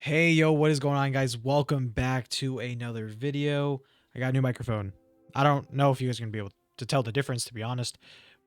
Hey, yo, what is going on, guys? Welcome back to another video. I got a new microphone. I don't know if you guys are going to be able to tell the difference, to be honest,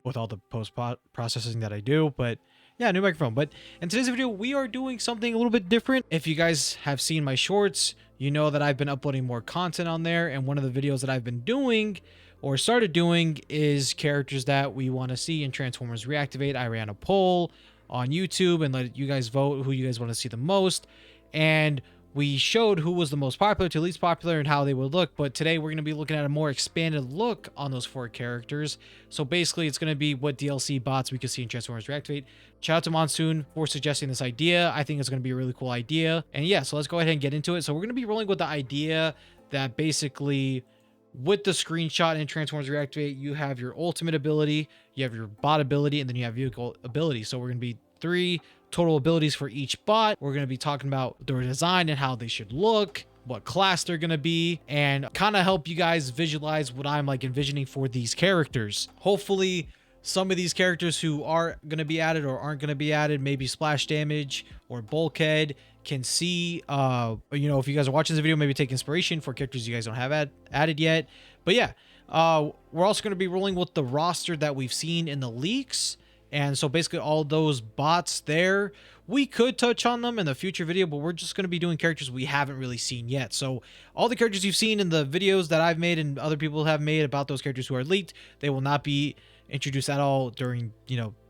with all the post-processing that I do, but yeah, new microphone. But in today's video, we are doing something a little bit different. If you guys have seen my shorts, you know that I've been uploading more content on there, and one of the videos that I've been doing or started doing is characters that we want to see in Transformers Reactivate. I ran a poll on YouTube and let you guys vote who you guys want to see the most, and we showed who was the most popular to least popular and how they would look. But today we're going to be looking at a more expanded look on those four characters. So basically it's going to be what DLC bots we could see in Transformers Reactivate. Shout out to Monsoon for suggesting this idea. I think it's going to be a really cool idea. And yeah, so let's go ahead and get into it. So we're going to be rolling with the idea that basically with the screenshot in Transformers Reactivate, you have your ultimate ability, you have your bot ability, and then you have vehicle ability. So we're going to be 3 total abilities for each bot. We're going to be talking about their design and how they should look, what class they're going to be, and kind of help you guys visualize what I'm like envisioning for these characters. Hopefully some of these characters who are going to be added or aren't going to be added, maybe Splash Damage or Bulkhead, can see if you guys are watching this video, maybe take inspiration for characters you guys don't have added yet. But yeah, we're also going to be rolling with the roster that we've seen in the leaks. And so basically all those bots there, we could touch on them in the future video, but we're just going to be doing characters we haven't really seen yet. So all the characters you've seen in the videos that I've made and other people have made about those characters who are leaked, they will not be introduced at all during,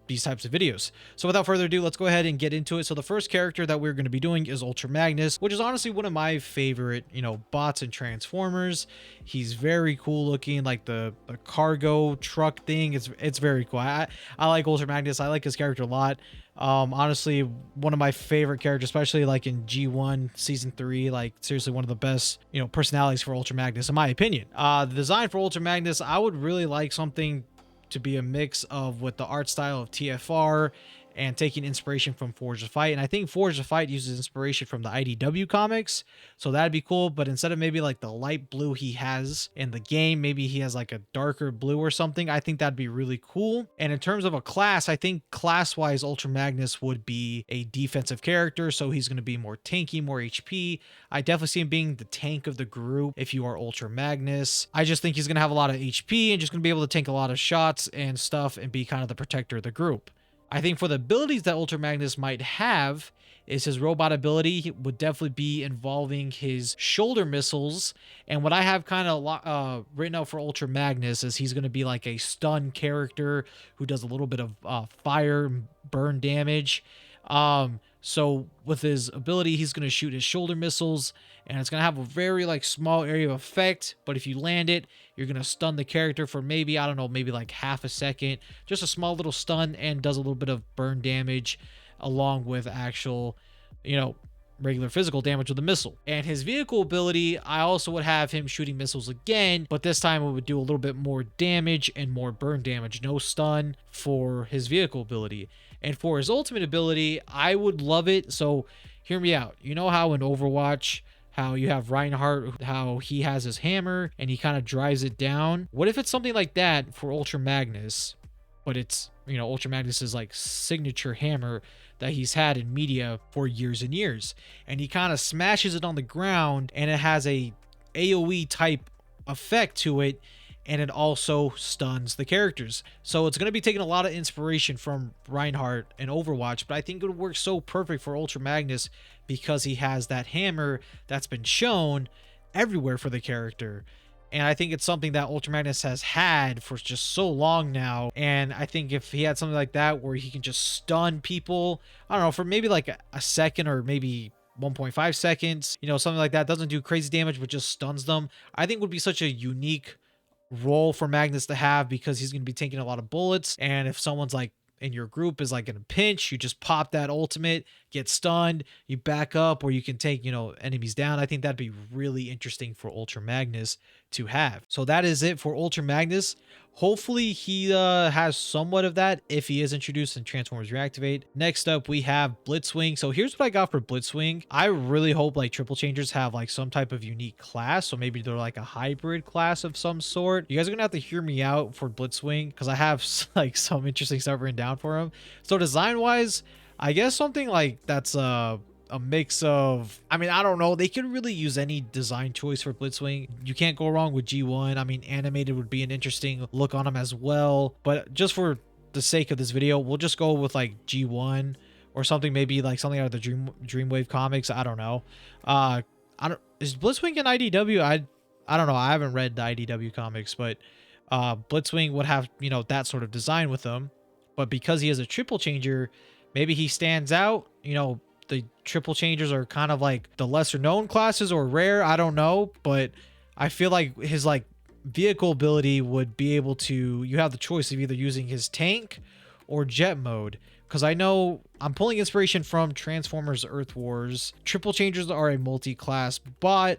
these types of videos. So without further ado, let's go ahead and get into it. So the first character that we're going to be doing is Ultra Magnus, which is honestly one of my favorite, bots and Transformers. He's very cool looking, like the cargo truck thing. It's very cool. I like Ultra Magnus. I like his character a lot. Honestly, one of my favorite characters, especially like in G1 season 3, like seriously one of the best, personalities for Ultra Magnus in my opinion. The design for Ultra Magnus, I would really like something to be a mix of with the art style of TFR and taking inspiration from Forge the Fight. And I think Forge the Fight uses inspiration from the IDW comics, so that'd be cool. But instead of maybe like the light blue he has in the game, maybe he has like a darker blue or something. I think that'd be really cool. And in terms of a class, I think class wise Ultra Magnus would be a defensive character, so he's going to be more tanky, more HP. I definitely see him being the tank of the group if you are Ultra Magnus. I just think he's going to have a lot of HP and just going to be able to tank a lot of shots and stuff and be kind of the protector of the group. I think for the abilities that Ultra Magnus might have is his robot ability would definitely be involving his shoulder missiles. And what I have kind of written out for Ultra Magnus is he's going to be like a stun character who does a little bit of fire burn damage. So with his ability, he's going to shoot his shoulder missiles, and it's going to have a very like small area of effect. But if you land it, you're going to stun the character for maybe, I don't know, maybe like half a second, just a small little stun, and does a little bit of burn damage along with actual, regular physical damage with the missile. And his vehicle ability, I also would have him shooting missiles again, but this time it would do a little bit more damage and more burn damage. No stun for his vehicle ability. And for his ultimate ability, I would love it. So hear me out. You know how in Overwatch, how you have Reinhardt, how he has his hammer and he kind of drives it down? What if it's something like that for Ultra Magnus, but it's, Ultra Magnus's like signature hammer that he's had in media for years and years, and he kind of smashes it on the ground and it has a AoE type effect to it, and it also stuns the characters. So it's going to be taking a lot of inspiration from Reinhardt and Overwatch, but I think it would work so perfect for Ultra Magnus because he has that hammer that's been shown everywhere for the character. And I think it's something that Ultra Magnus has had for just so long now. And I think if he had something like that where he can just stun people, I don't know, for maybe like a second or maybe 1.5 seconds, something like that, doesn't do crazy damage, but just stuns them, I think would be such a unique role for Magnus to have, because he's going to be taking a lot of bullets. And if someone's like in your group is like in a pinch, you just pop that ultimate, get stunned, you back up, or you can take, enemies down. I think that'd be really interesting for Ultra Magnus to have. So that is it for Ultra Magnus. Hopefully he has somewhat of that if he is introduced in Transformers Reactivate. Next up, we have Blitzwing. So here's what I got for Blitzwing. I really hope like Triple Changers have like some type of unique class. So maybe they're like a hybrid class of some sort. You guys are gonna have to hear me out for Blitzwing because I have like some interesting stuff written down for him. So design wise, I guess something like that's a mix of, I mean, I don't know. They can really use any design choice for Blitzwing. You can't go wrong with G1. I mean, animated would be an interesting look on him as well. But just for the sake of this video, we'll just go with like G1 or something, maybe like something out of the Dreamwave comics. I don't know. Is Blitzwing in IDW? I don't know. I haven't read the IDW comics, but Blitzwing would have, you know, that sort of design with him. But because he is a triple changer, maybe he stands out. You know, the triple changers are kind of like the lesser known classes or rare. I don't know, but I feel like his like vehicle ability would be able to, you have the choice of either using his tank or jet mode. Because I know I'm pulling inspiration from Transformers Earth Wars. Triple changers are a multi-class bot,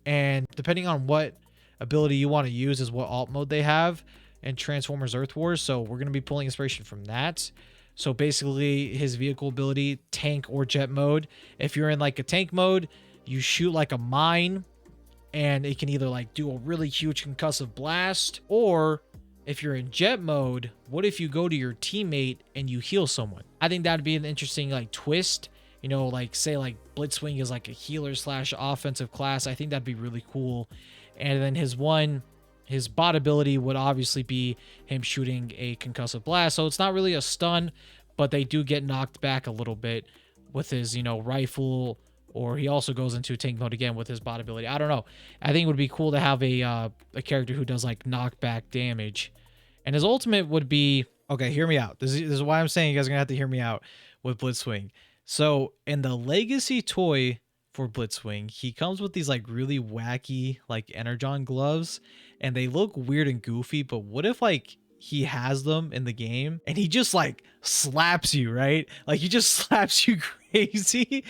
and depending on what ability you want to use is what alt mode they have in Transformers Earth Wars. So we're going to be pulling inspiration from that. So basically his vehicle ability, tank or jet mode. If you're in like a tank mode, you shoot like a mine and it can either like do a really huge concussive blast, or if you're in jet mode, what if you go to your teammate and you heal someone? I think that'd be an interesting like twist. You know, like say like Blitzwing is like a healer / offensive class. I think that'd be really cool. And then his bot ability would obviously be him shooting a concussive blast. So it's not really a stun, but they do get knocked back a little bit with his, you know, rifle, or he also goes into tank mode again with his bot ability. I don't know. I think it would be cool to have a character who does like knockback damage. And his ultimate would be, okay, hear me out. This is why I'm saying you guys are going to have to hear me out with Blitzwing. So in the legacy toy for Blitzwing, he comes with these like really wacky like Energon gloves, and they look weird and goofy. But what if like he has them in the game and he just like slaps you, right? Like he just slaps you crazy,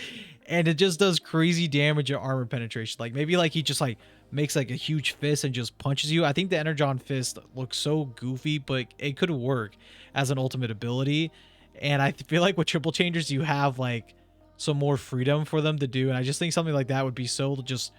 and it just does crazy damage and armor penetration. Like maybe like he just like makes like a huge fist and just punches you. I think the Energon fist looks so goofy, but it could work as an ultimate ability. And I feel like with triple changers, you have like some more freedom for them to do. And I just think something like that would be so just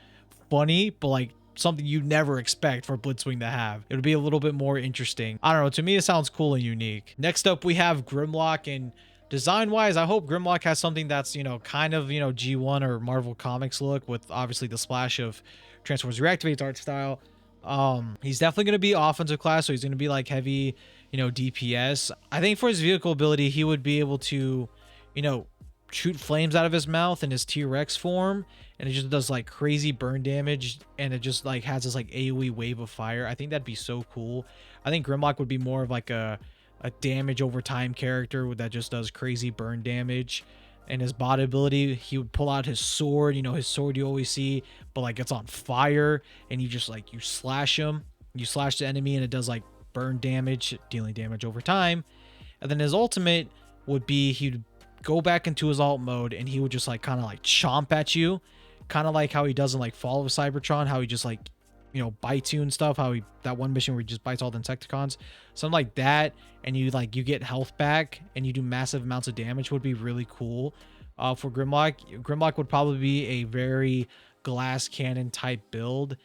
funny, but like something you never expect for Blitzwing to have. It would be a little bit more interesting. I don't know. To me, it sounds cool and unique. Next up, we have Grimlock. And design wise, I hope Grimlock has something that's, you know, kind of, you know, G1 or Marvel Comics look, with obviously the splash of Transformers Reactivate's art style. He's definitely going to be offensive class, so he's going to be like heavy, you know, DPS. I think for his vehicle ability, he would be able to, you know, shoot flames out of his mouth in his T-Rex form, and it just does like crazy burn damage, and it just like has this like AoE wave of fire. I think that'd be so cool. I think Grimlock would be more of like a damage over time character that just does crazy burn damage. And his bot ability, he would pull out his sword, you know, his sword you always see, but like it's on fire, and you just like, you slash him, you slash the enemy, and it does like burn damage, dealing damage over time. And then his ultimate would be, he'd go back into his alt mode, and he would just like kind of like chomp at you, kind of like how he does in like Fall of Cybertron, how he just like, you know, bites you and stuff, how he, that one mission where he just bites all the Insecticons, something like that. And you like, you get health back and you do massive amounts of damage would be really cool. For Grimlock. Grimlock would probably be a very glass cannon type build.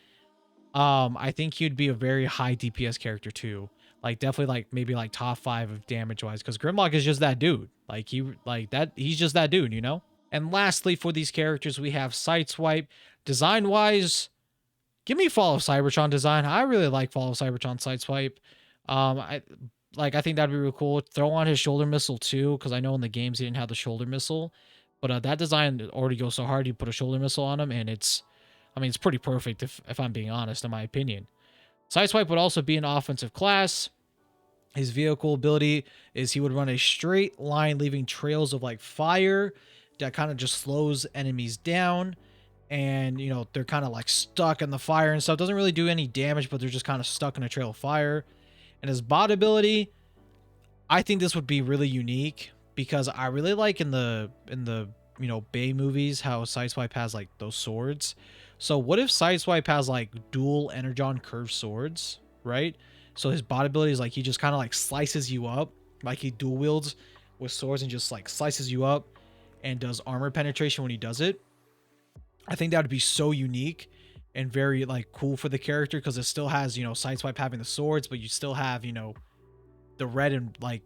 I think he'd be a very high DPS character too. Like definitely like maybe like top 5 of damage wise, because Grimlock is just that dude. Like he's just that dude, you know? And lastly, for these characters, we have Sideswipe. Design wise, give me Fall of Cybertron design. I really like Fall of Cybertron Sideswipe. I think that'd be really cool. Throw on his shoulder missile too, because I know in the games he didn't have the shoulder missile. But that design already goes so hard, you put a shoulder missile on him, and it's pretty perfect if I'm being honest, in my opinion. Sideswipe would also be an offensive class. His vehicle ability is he would run a straight line, leaving trails of like fire that kind of just slows enemies down. And, you know, they're kind of like stuck in the fire and stuff. Doesn't really do any damage, but they're just kind of stuck in a trail of fire. And his bot ability, I think this would be really unique, because I really like in the you know, Bay movies how Sideswipe has like those swords. So what if Sideswipe has like dual Energon curved swords, right? So his bot ability is like he just kind of like slices you up, like he dual wields with swords and just like slices you up and does armor penetration when he does it. I think that would be so unique and very like cool for the character, because it still has, you know, Sideswipe having the swords, but you still have, you know, the red and like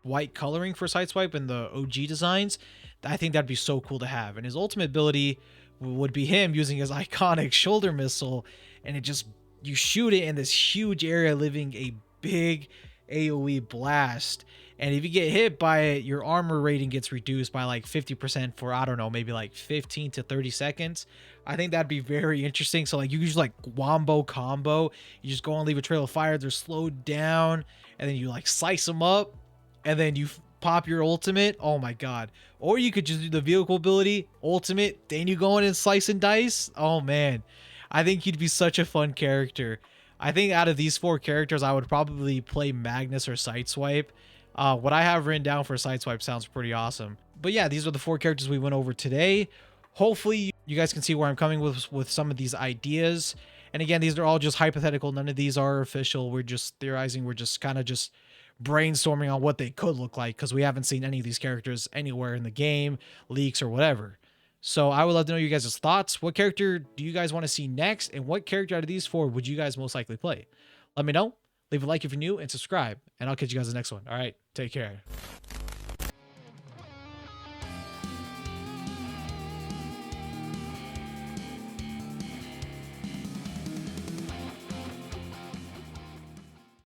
white coloring for Sideswipe and the OG designs. I think that'd be so cool to have. And his ultimate ability would be him using his iconic shoulder missile, and it just, you shoot it in this huge area, leaving a big AoE blast. And if you get hit by it, your armor rating gets reduced by like 50% for, I don't know, maybe like 15 to 30 seconds. I think that'd be very interesting. So like you use like wombo combo, you just go and leave a trail of fire, they're slowed down, and then you like slice them up, and then you pop your ultimate. Oh my god. Or you could just do the vehicle ability, ultimate, then you go in and slice and dice. Oh man, I think he'd be such a fun character. I think out of these 4 characters, I would probably play Magnus or Sideswipe. What I have written down for Sideswipe sounds pretty awesome. But yeah, these are the 4 characters we went over today. Hopefully you guys can see where I'm coming with some of these ideas. And again, these are all just hypothetical. None of these are official. We're just theorizing. We're just kind of just brainstorming on what they could look like, because we haven't seen any of these characters anywhere in the game, leaks, or whatever. So I would love to know you guys' thoughts. What character do you guys want to see next? And what character out of these 4 would you guys most likely play? Let me know. Leave a like if you're new and subscribe. And I'll catch you guys in the next one. All right. Take care.